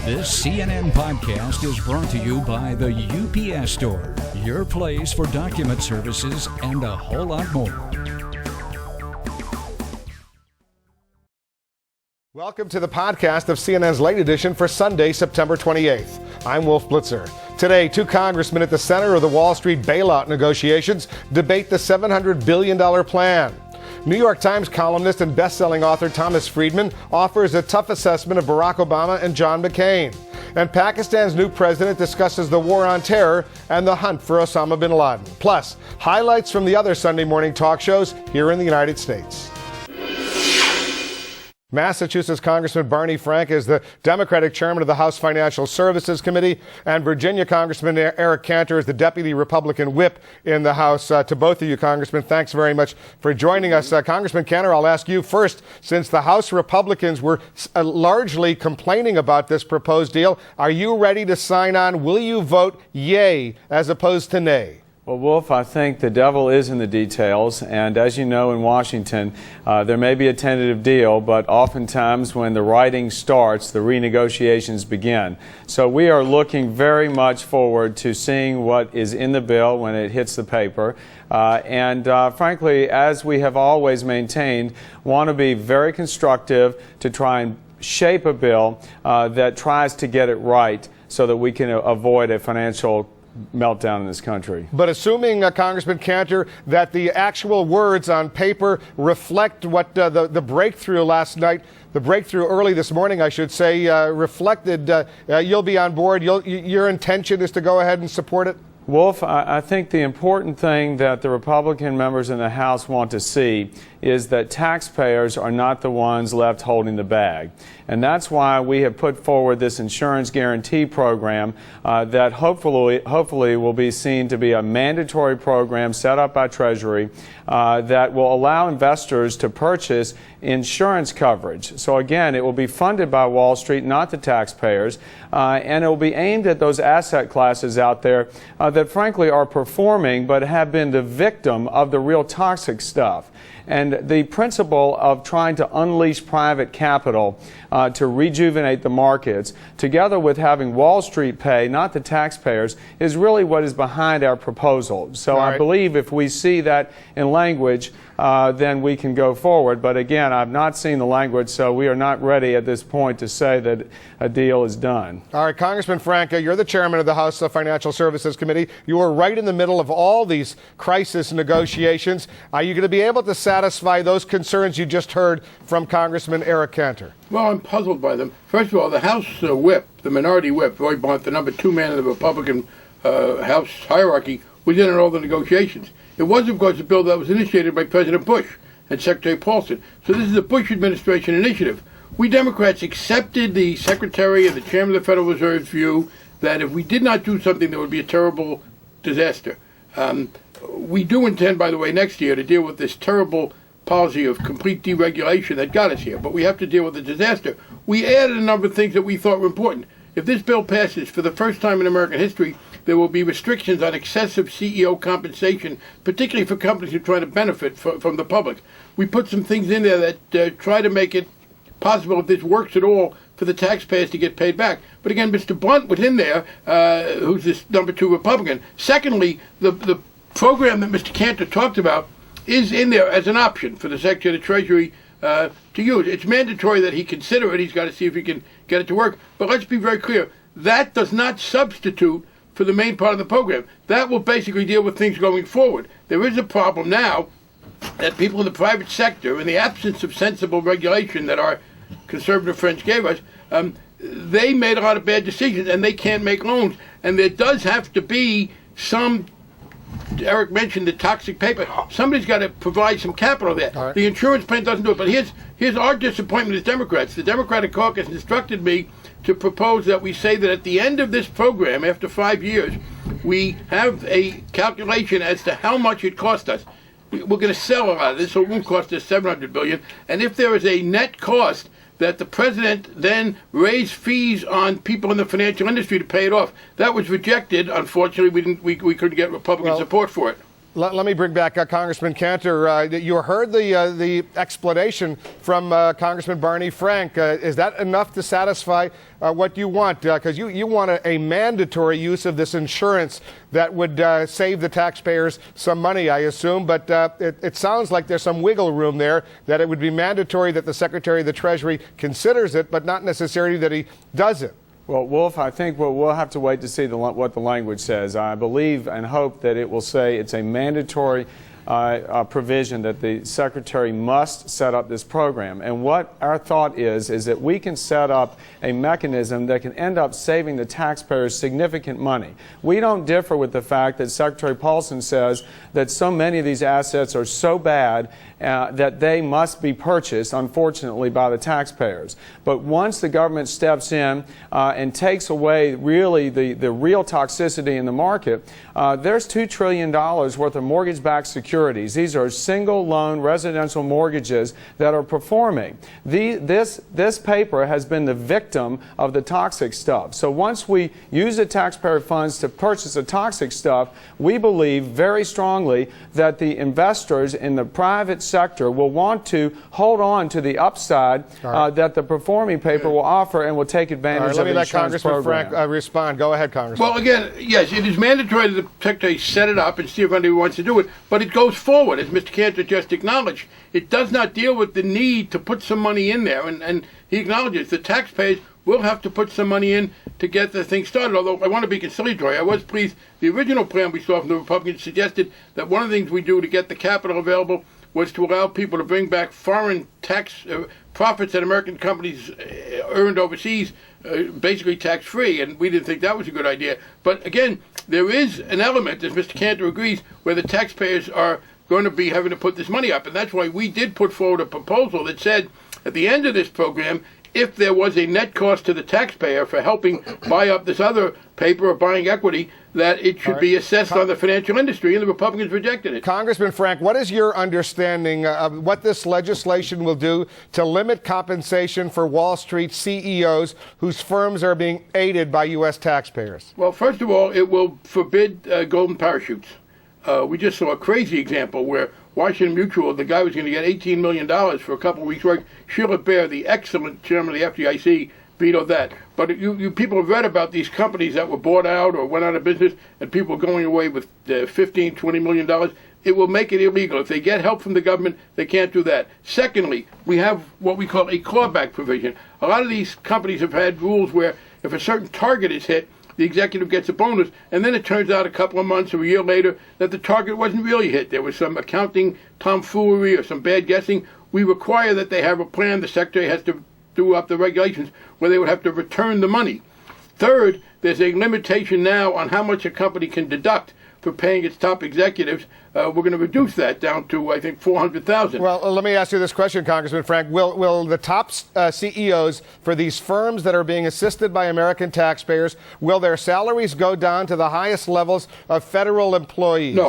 This CNN podcast is brought to you by the UPS Store, your place for document services and a whole lot more. Welcome to the podcast of CNN's late edition for Sunday, September 28th. I'm Wolf Blitzer. Today, two congressmen at the center of the Wall Street bailout negotiations debate the $700 billion plan. New York Times columnist and best-selling author Thomas Friedman offers a tough assessment of Barack Obama and John McCain. And Pakistan's new president discusses the war on terror and the hunt for Osama bin Laden. Plus, highlights from the other Sunday morning talk shows here in the United States. Massachusetts Congressman Barney Frank is the Democratic chairman of the House Financial Services Committee, and Virginia Congressman Eric Cantor is the deputy Republican whip in the House. To both of you, Congressman, thanks very much for joining us. Congressman Cantor, I'll ask you first, since the House Republicans were largely complaining about this proposed deal, are you ready to sign on? Will you vote yay as opposed to nay? Well, Wolf, I think the devil is in the details, and as you know, in Washington, there may be a tentative deal, but oftentimes when the writing starts, the renegotiations begin. So we are looking very much forward to seeing what is in the bill when it hits the paper, and frankly, as we have always maintained, want to be very constructive to try and shape a bill that tries to get it right so that we can avoid a financial meltdown in this country. But assuming, Congressman Cantor, that the actual words on paper reflect what the breakthrough last night, the breakthrough early this morning, I should say, reflected, you'll be on board. Your intention is to go ahead and support it? Wolf, I think the important thing that the Republican members in the House want to see is that taxpayers are not the ones left holding the bag. And that's why we have put forward this insurance guarantee program that hopefully will be seen to be a mandatory program set up by Treasury that will allow investors to purchase insurance coverage. So again, it will be funded by Wall Street, not the taxpayers, and it will be aimed at those asset classes out there that frankly are performing but have been the victim of the real toxic stuff. And the principle of trying to unleash private capital to rejuvenate the markets, together with having Wall Street pay, not the taxpayers, is really what is behind our proposal. So I believe if we see that in language, then we can go forward. But again, I've not seen the language, so we are not ready at this point to say that a deal is done. All right, Congressman Frank, you're the chairman of the House Financial Services Committee. You were right in the middle of all these crisis negotiations. Are you going to be able to satisfy those concerns you just heard from Congressman Eric Cantor? Well, I'm puzzled by them. First of all, the House whip, the minority whip, Roy Blunt, the number two man in the Republican House hierarchy, was in on all the negotiations. It was, of course, a bill that was initiated by President Bush and Secretary Paulson. So this is a Bush administration initiative. We Democrats accepted the Secretary and the Chairman of the Federal Reserve's view that if we did not do something, there would be a terrible disaster. We do intend, by the way, next year to deal with this terrible policy of complete deregulation that got us here. But we have to deal with the disaster. We added a number of things that we thought were important. If this bill passes, for the first time in American history, there will be restrictions on excessive CEO compensation, particularly for companies who are trying to benefit from the public. We put some things in there that try to make it possible, if this works at all, for the taxpayers to get paid back. But again, Mr. Blunt was in there, who's this number two Republican. Secondly, the program that Mr. Cantor talked about is in there as an option for the Secretary of the Treasury to use. It's mandatory that he consider it. He's got to see if he can get it to work. But let's be very clear. That does not substitute for the main part of the program. That will basically deal with things going forward. There is a problem now that people in the private sector, in the absence of sensible regulation that our conservative friends gave us, they made a lot of bad decisions and they can't make loans. And there does have to be some, Eric mentioned the toxic paper, somebody's got to provide some capital there. Right. The insurance plan doesn't do it. But here's our disappointment as Democrats. The Democratic caucus instructed me to propose that we say that at the end of this program, after 5 years, we have a calculation as to how much it cost us. We're going to sell a lot of this, so it won't cost us $700 billion. And if there is a net cost, that the president then raised fees on people in the financial industry to pay it off. That was rejected. Unfortunately, we couldn't get Republican support for it. Let me bring back Congressman Cantor. You heard the explanation from Congressman Barney Frank. Is that enough to satisfy what you want? Because you want a mandatory use of this insurance that would save the taxpayers some money, I assume. But it sounds like there's some wiggle room there, that it would be mandatory that the Secretary of the Treasury considers it, but not necessarily that he does it. Well, Wolf, I think we'll have to wait to see what the language says. I believe and hope that it will say it's a mandatory provision that the Secretary must set up this program. And what our thought is that we can set up a mechanism that can end up saving the taxpayers significant money. We don't differ with the fact that Secretary Paulson says that so many of these assets are so bad that they must be purchased, unfortunately, by the taxpayers. But once the government steps in and takes away really the real toxicity in the market, there's $2 trillion worth of mortgage-backed securities. These are single loan residential mortgages that are performing. This paper has been the victim of the toxic stuff. So once we use the taxpayer funds to purchase the toxic stuff, we believe very strongly that the investors in the private sector will want to hold on to the upside that the performing paper will offer and will take advantage of the insurance program. Let me let Congressman Frank respond. Go ahead, Congressman. Well, again, yes, it is mandatory that the Secretary set it up and see if anybody wants to do it, but it goes forward, as Mr. Cantor just acknowledged. It does not deal with the need to put some money in there, and he acknowledges the taxpayers will have to put some money in to get the thing started, although I want to be conciliatory. I was pleased the original plan we saw from the Republicans suggested that one of the things we do to get the capital available was to allow people to bring back foreign tax profits that American companies earned overseas, basically tax-free, and we didn't think that was a good idea. But again, there is an element, as Mr. Cantor agrees, where the taxpayers are going to be having to put this money up, and that's why we did put forward a proposal that said at the end of this program, if there was a net cost to the taxpayer for helping buy up this other paper or buying equity, that it should be assessed on the financial industry, and the Republicans rejected it. Congressman Frank, what is your understanding of what this legislation will do to limit compensation for Wall Street CEOs whose firms are being aided by U.S. taxpayers? Well, first of all, it will forbid golden parachutes. We just saw a crazy example where Washington Mutual, the guy was going to get $18 million for a couple of weeks' work. Sheila Bair, the excellent chairman of the FDIC, vetoed that. But you people have read about these companies that were bought out or went out of business and people going away with $15, $20 million. It will make it illegal. If they get help from the government, they can't do that. Secondly, we have what we call a clawback provision. A lot of these companies have had rules where if a certain target is hit, the executive gets a bonus, and then it turns out a couple of months or a year later that the target wasn't really hit. There was some accounting tomfoolery or some bad guessing. We require that they have a plan. The Secretary has to do up the regulations where they would have to return the money. Third, there's a limitation now on how much a company can deduct for paying its top executives. We're going to reduce that down to, I think, $400,000. Well, let me ask you this question, Congressman Frank. Will the top CEOs for these firms that are being assisted by American taxpayers, will their salaries go down to the highest levels of federal employees?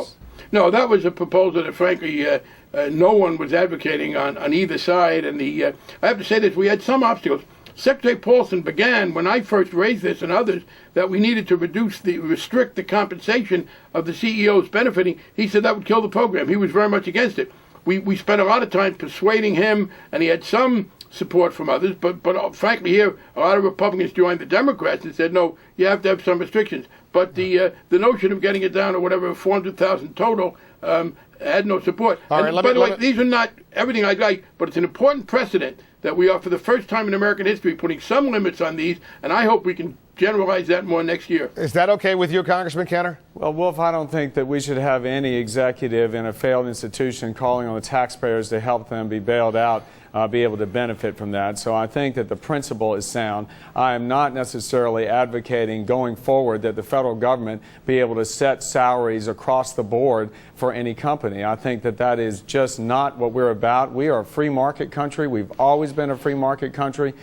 No, that was a proposal that, frankly, no one was advocating on either side. And I have to say this, we had some obstacles. Secretary Paulson began, when I first raised this and others, that we needed to restrict the compensation of the CEOs benefiting. He said that would kill the program. He was very much against it. We spent a lot of time persuading him, and he had some support from others, but frankly here, a lot of Republicans joined the Democrats and said, no, you have to have some restrictions. But the notion of getting it down to whatever, 400,000 total, had no support. By the way, these are not everything I'd like, but it's an important precedent that we are, for the first time in American history, putting some limits on these, and I hope we can generalize that more next year. Is that okay with you, Congressman Cantor? Well, Wolf, I don't think that we should have any executive in a failed institution calling on the taxpayers to help them be bailed out, be able to benefit from that. So I think that the principle is sound. I am not necessarily advocating going forward that the federal government be able to set salaries across the board for any company. I think that that is just not what we're about. We are a free market country. We've always been a free market country.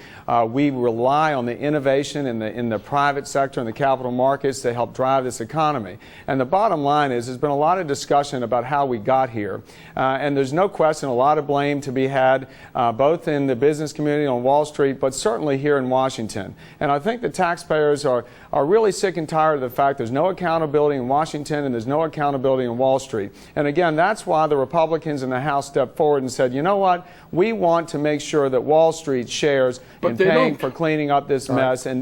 We rely on the innovation in the private sector and the capital markets to help drive this economy. And the bottom line is there's been a lot of discussion about how we got here. And there's no question a lot of blame to be had both in the business community on Wall Street, but certainly here in Washington. And I think the taxpayers are really sick and tired of the fact there's no accountability in Washington and there's no accountability in Wall Street. And again, that's why the Republicans in the House stepped forward and said, you know what, we want to make sure that Wall Street shares in paying for cleaning up this mess. And